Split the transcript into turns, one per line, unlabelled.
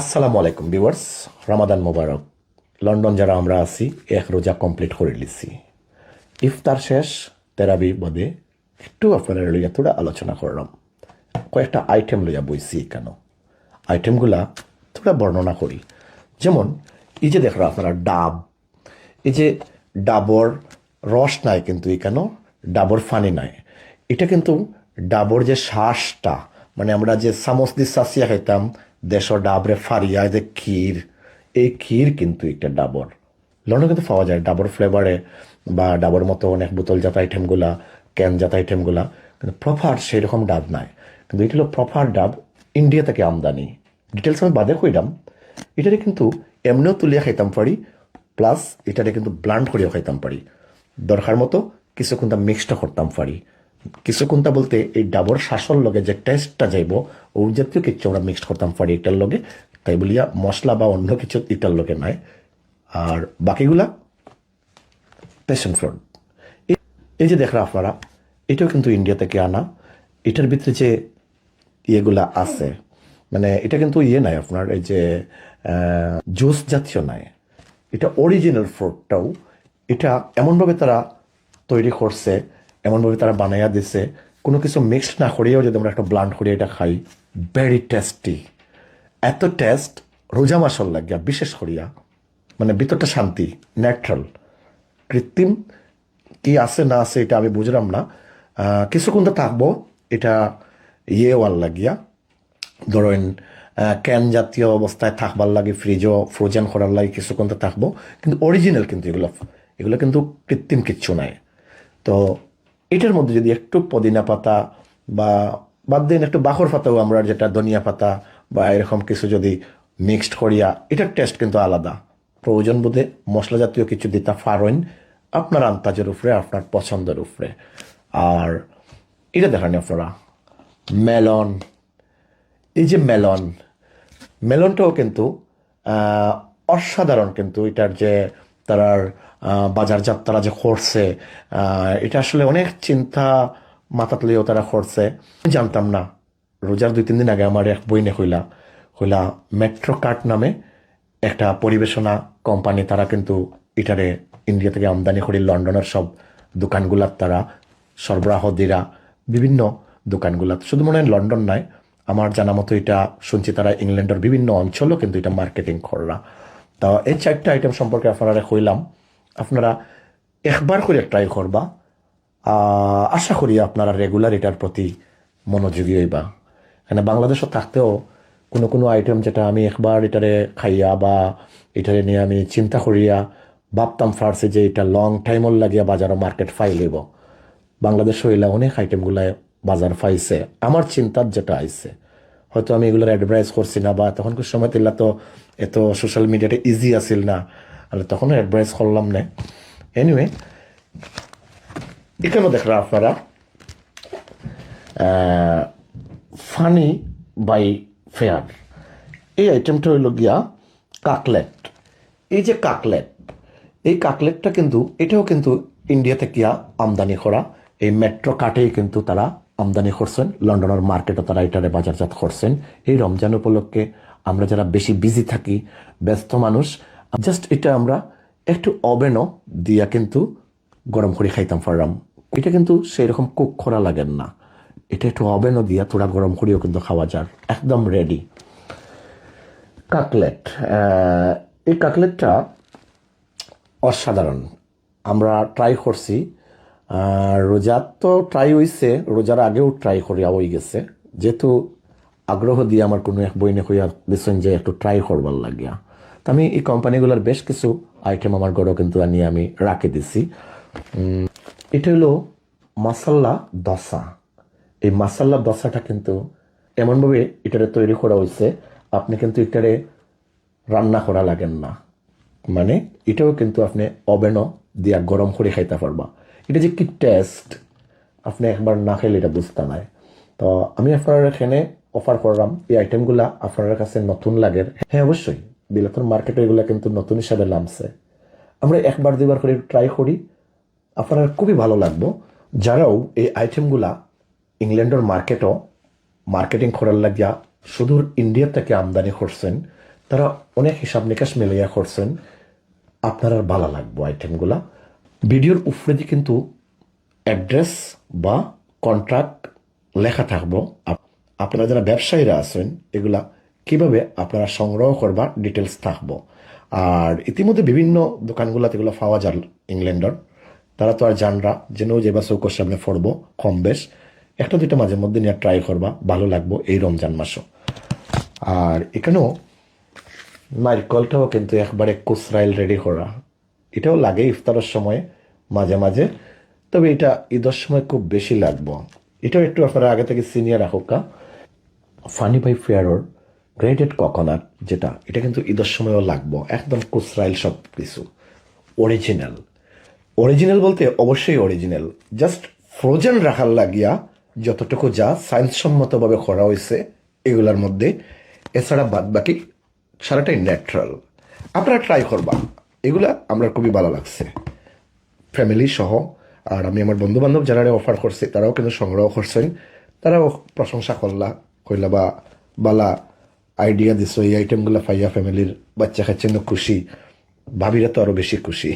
আসসালামু আলাইকুম ভিউয়ার্স, রমাদান মোবারক। লন্ডন যারা আমরা আছি এক রোজা কমপ্লিট করে লিছি। ইফতার শেষ তেরাবি বাদে একটু আপনারা লইয়া তোরা আলোচনা করলাম। কয়েকটা আইটেম লইয়া বইছি কেন আইটেমগুলা তোরা বর্ণনা করি। যেমন এই যে দেখরা আপনারা ডাব, এই যে ডাবর রস নাই কিন্তু এখানে ডাবর ফানি নাই। এটা কিন্তু ডাবর যে শ্বাসটা, মানে আমরা যে চামচ দিয়ে চাচিয়া খাইতাম দেশর ডাবরে ফারিয়া যে ক্ষীর, এই ক্ষীর কিন্তু একটা ডাবর লন্ডনে কিন্তু পাওয়া যায় ডাবর ফ্লেভারে, বা ডাবর মতো অনেক বোতলজাত আইটেমগুলা, ক্যানজাত আইটেমগুলা, কিন্তু প্রপার সেরকম ডাব নাই। কিন্তু এটা হলো প্রপার ডাব, ইন্ডিয়া থেকে আমদানি। ডিটেলস আমি বাদে কইলাম। এটারে কিন্তু এমনিও তুলিয়া খাইতাম পারি, প্লাস এটারে কিন্তু ব্লান্ড করিয়া খাইতাম পারি। দরকার মতো কিছু কোনটা মিক্সড করতাম পারি। কিছু কোনটা বলতে এই ডাবর শ্বাসর লগে যে টেস্টটা যাইব ও জাতীয় কিছু আমরা মিক্সড করতাম পারি এটার লগে, তাই বলিয়া মশলা বা অন্য কিছু এটার লগে নাই। আর বাকিগুলা প্যাশন ফ্রুট। এই যে দেখরা আপনারা, এটাও কিন্তু ইন্ডিয়া থেকে আনা। এটার ভিতরে যে ইয়েগুলা আছে, মানে এটা কিন্তু ইয়ে নাই আপনার, এই যে জুস জাতীয় নাই, এটা অরিজিনাল ফ্রুটটাও। এটা এমনভাবে তারা তৈরি করছে, এমনভাবে তারা বানাইয়া দিছে, কোনো কিছু মিক্সড না করিয়াও যদি আমরা একটা ব্লান্ড করিয়া এটা খাই, ভেরি টেস্টি। এত টেস্ট রোজা মাসল লাগিয়া বিশেষ করিয়া, মানে ভিতরটা শান্তি, ন্যাচারাল। কৃত্রিম কি আছে না আছে এটা আমি বুঝলাম না। কিছুক্ষণ তো থাকবো এটা ইয়ে ওয়াল লাগিয়া, ধরেন ক্যান জাতীয় অবস্থায় থাকবার লাগে, ফ্রিজও ফ্রোজেন করার লাগে কিছুক্ষণ তো থাকবো, কিন্তু অরিজিনাল কিন্তু এগুলো এগুলো কিন্তু কৃত্রিম কিচ্ছু নাই। তো এটার মধ্যে যদি একটু পুদিনা পাতা বা বাদ দিন একটু বাখর পাতাও, আমরা যেটা ধনিয়া পাতা বা এরকম কিছু যদি মিক্সড করিয়া, এটার টেস্ট কিন্তু আলাদা। প্রয়োজন বোধে মশলা জাতীয় কিছু দিতে পারেন আপনার আন্তাজের উপরে, আপনার পছন্দের উপরে। আর এটা দেখানি আপনারা মেলন, এই যে মেলনটাও কিন্তু অসাধারণ। কিন্তু এটার যে তারার বাজারজাত তারা যে করছে, এটা আসলে অনেক চিন্তা মাথা তুলেও তারা করছে। জানতাম না, রোজার 2-3 দিন আগে আমার এক বইনে হইলা মেট্রো কার্ট নামে একটা পরিবেশনা কোম্পানি, তারা কিন্তু এটারে ইন্ডিয়া থেকে আমদানি করি লন্ডনের সব দোকানগুলার তারা সরবরাহ দিরা, বিভিন্ন দোকানগুলাত। শুধু মনে হয় লন্ডন নয়, আমার জানা মতো এটা শুনছি তারা ইংল্যান্ডের বিভিন্ন অঞ্চলও কিন্তু এটা মার্কেটিং কররা। তো এই 4টা আইটেম সম্পর্কে আপনারা কইলাম, আপনারা একবার করে ট্রাই করবা। আশা করি আপনারা রেগুলার এটার প্রতি মনোযোগী হইবা। এখানে বাংলাদেশও থাকতেও কোনো কোনো আইটেম যেটা আমি একবার এটারে খাইয়া বা এটারে নিয়ে আমি চিন্তা করিয়া ভাবতাম ফার্সে যে এটা লং টাইমর লাগিয়া বাজারও মার্কেট ফাইলেব, বাংলাদেশ হইলা অনেক আইটেমগুলায় বাজার পাইছে আমার চিন্তার যেটা আইছে। হয়তো আমি এগুলোর অ্যাডভাইস করছি না, বা তখনকার সময় তিল্লা তো এত সোশ্যাল মিডিয়াটা ইজি আসিল না, আর তখনও অ্যাডভাইস করলাম না। এনিওয়ে, এখানেও দেখরা আপনারা ফানি বাই ফেয়ার, এই আইটেমটা হইল গিয়া কাকলেট। এই যে কাকলেট, এই কাকলেটটা কিন্তু এটাও কিন্তু ইন্ডিয়া থেকে আমদানি করা। এই মেট্রো কার্টেই কিন্তু তারা আমদানি করছেন, লন্ডনের মার্কেটে তারা এটারে বাজারজাত করছেন। এই রমজান উপলক্ষে আমরা যারা বেশি বিজি থাকি, ব্যস্ত মানুষ, জাস্ট এটা আমরা একটু ওভেনও দিয়া কিন্তু গরম করে খাইতাম পারলাম। এটা কিন্তু সেই রকম কুক করা লাগেন না, এটা একটু ওভেনও দিয়া তোরা গরম করেও কিন্তু খাওয়া যায়, একদম রেডি কাকলেট। এই কাকলেটটা অসাধারণ, আমরা ট্রাই করছি। রোজার তো ট্রাই হইছে, রোজার আগেও ট্রাই করিয়া হয়ে গেছে, যেহেতু আগ্রহ দিয়ে আমার কোনো এক বইনে হইয়া দিচ্ছেন যে একটু ট্রাই করবার লাগিয়া। তো আমি এই কোম্পানিগুলোর বেশ কিছু আইটেম আমার ঘরেও কিন্তু আনিয়ে আমি রাখি দিছি। এটা হলো মাসাল্লা দোসা। এই মাসাল্লা দোসাটা কিন্তু এমনভাবে এটারে তৈরি করা হয়েছে, আপনি কিন্তু এটারে রান্না করা লাগেন না, মানে এটাও কিন্তু আপনি ওভেনও দিয়া গরম করে খাইতে পারবা। এটা যে কি টেস্ট, আপনি একবার না খাইলে এটা বুঝতে নাই। তো আমি আপনার এখানে অফার করলাম এই আইটেমগুলা আপনার কাছে নতুন লাগে। হ্যাঁ অবশ্যই, বিলাতন মার্কেটে এগুলা কিন্তু নতুন হিসাবে নামছে। আমরা একবার 2বার করে ট্রাই করি, আপনার খুবই ভালো লাগবো। যারাও এই আইটেমগুলা ইংল্যান্ডের মার্কেটও মার্কেটিং করার লাগিয়া সুদূর ইন্ডিয়া থেকে আমদানি করছেন, তারা অনেক হিসাব নিকাশ মিলাইয়া করছেন, আপনার আর ভালো লাগবো আইটেমগুলা। ভিডিওর উপরে দিয়ে কিন্তু অ্যাড্রেস বা কন্ট্রাক্ট লেখা থাকবো। আপনারা যারা ব্যবসায়ীরা আছেন এগুলা কিভাবে আপনারা সংগ্রহ করবা ডিটেলস থাকবো। আর ইতিমধ্যে বিভিন্ন দোকানগুলাতে এগুলো পাওয়া যায় ইংল্যান্ডের। তারা তো আর জানরা যেন যে বা চৌকোর সামনে পড়বো কম বেশ একটা দুইটা মাঝে মধ্যে নিয়ে ট্রাই করবা, ভালো লাগবো এই রমজান মাসও। আর এখানেও নারকলটাও কিন্তু একবারে কুসরাইল রেডি করা, এটাও লাগে ইফতারের সময় মাঝে মাঝে, তবে এটা ঈদের সময় খুব বেশি লাগবো। এটাও একটু আপনারা আগে থেকে সিনিয়র রাখুকা। ফানি বাই ফেয়ারোর গ্রেডেড কোকোনাট যেটা, এটা কিন্তু ঈদের সময়ও লাগবো, একদম কুসরাইল সব কিছু অরিজিনাল। অরিজিনাল বলতে অবশ্যই অরিজিনাল, জাস্ট ফ্রোজেন রাখার লাগিয়া যতটুকু যা সায়েন্সসম্মতভাবে করা হয়েছে এগুলার মধ্যে, এছাড়া বাদ বাকি সারাটাই ন্যাচারাল। আপনারা ট্রাই করবা, এগুলা আমরা খুবই ভালো লাগছে ফ্যামিলি সহ। আর আমি আমার বন্ধু বান্ধব যারা অফার করছে তারাও কিন্তু সংগ্রহ করছেন, তারাও প্রশংসা কইলা বা বালা আইডিয়া দিছ, এই আইটেমগুলো পাইয়া ফ্যামিলির বাচ্চা খাচ্ছেন খুশি, ভাবিরা তো আরো বেশি খুশি।